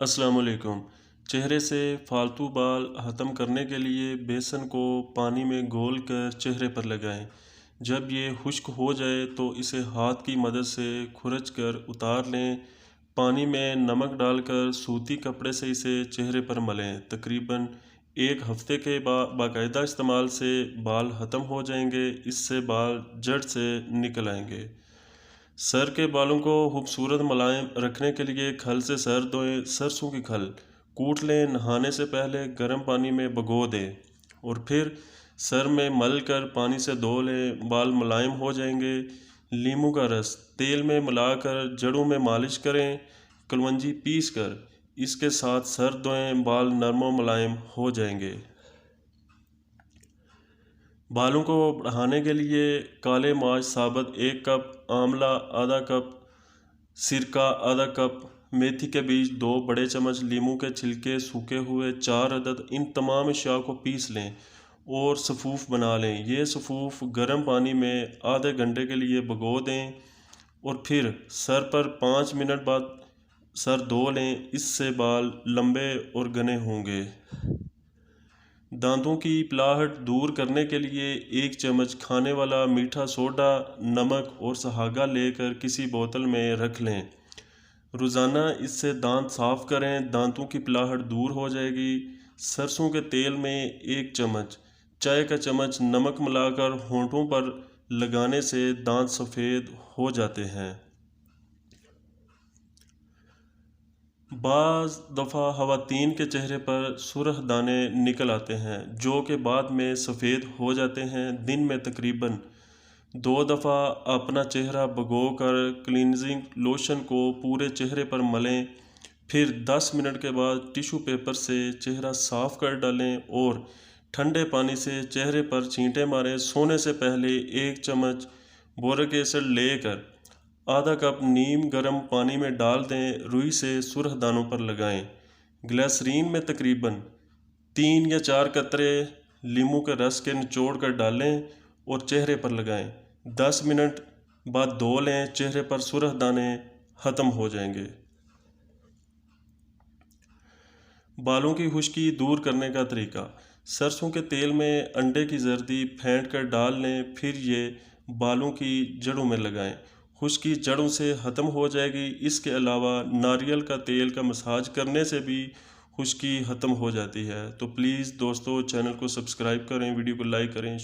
अस्सलाम वालेकुम। चेहरे से फालतू बाल ख़त्म करने के लिए बेसन को पानी में घोल कर चेहरे पर लगाएं। जब ये खुश्क हो जाए तो इसे हाथ की मदद से खुरच कर उतार लें। पानी में नमक डालकर सूती कपड़े से इसे चेहरे पर मलें। तकरीबन एक हफ्ते के बाकायदा इस्तेमाल से बाल ख़त्म हो जाएंगे। इससे बाल जड़ से निकल आएंगे। सर के बालों को खूबसूरत मुलायम रखने के लिए खल से सर धोएं। सरसों की खल कूट लें। नहाने से पहले गर्म पानी में भिगो दें और फिर सर में मल कर पानी से धो लें। बाल मुलायम हो जाएंगे। नींबू का रस तेल में मिलाकर जड़ों में मालिश करें। कलवंजी पीस कर इसके साथ सर धोएं। बाल नरम और मुलायम हो जाएंगे। बालों को बढ़ाने के लिए काले मार्च साबुत 1 कप, आंवला आधा कप, सिरका आधा कप, मेथी के बीज 2 बड़े चम्मच, नींबू के छिलके सूखे हुए 4 अदद। इन तमाम अशिया को पीस लें और सफ़ूफ बना लें। ये सफ़ूफ गर्म पानी में आधे घंटे के लिए भिगो दें और फिर सर पर 5 मिनट बाद सर धो लें। इससे बाल लंबे और घने होंगे। दांतों की पिलाहट दूर करने के लिए 1 चम्मच खाने वाला मीठा सोडा, नमक और सहागा लेकर किसी बोतल में रख लें। रोज़ाना इससे दांत साफ़ करें। दांतों की पिलाहट दूर हो जाएगी। सरसों के तेल में 1 चम्मच चाय का चम्मच नमक मिलाकर होंठों पर लगाने से दांत सफ़ेद हो जाते हैं। बाज़ दफ़ा ख़वातीन के चेहरे पर सुर्ख दाने निकल आते हैं जो कि बाद में सफ़ेद हो जाते हैं। दिन में तकरीबन 2 दफ़ा अपना चेहरा भिगोकर क्लींजिंग लोशन को पूरे चेहरे पर मलें। फिर 10 मिनट के बाद टिश्यू पेपर से चेहरा साफ़ कर डालें और ठंडे पानी से चेहरे पर छींटे मारें। सोने से पहले 1 चम्मच बोरिक एसिड लेकर आधा कप नीम गर्म पानी में डाल दें। रुई से सुर्ख दानों पर लगाएं। ग्लिसरीन में तकरीबन 3 या 4 कतरे नींबू के रस के निचोड़ कर डालें और चेहरे पर लगाएं। 10 मिनट बाद धो लें। चेहरे पर सुर्ख दाने ख़त्म हो जाएंगे। बालों की खुश्की दूर करने का तरीका: सरसों के तेल में अंडे की जर्दी फेंट कर डाल लें। फिर ये बालों की जड़ों में लगाएं। खुश्की जड़ों से ख़त्म हो जाएगी। इसके अलावा नारियल का तेल का मसाज करने से भी खुश्की ख़त्म हो जाती है। तो प्लीज़ दोस्तों, चैनल को सब्सक्राइब करें, वीडियो को लाइक करें।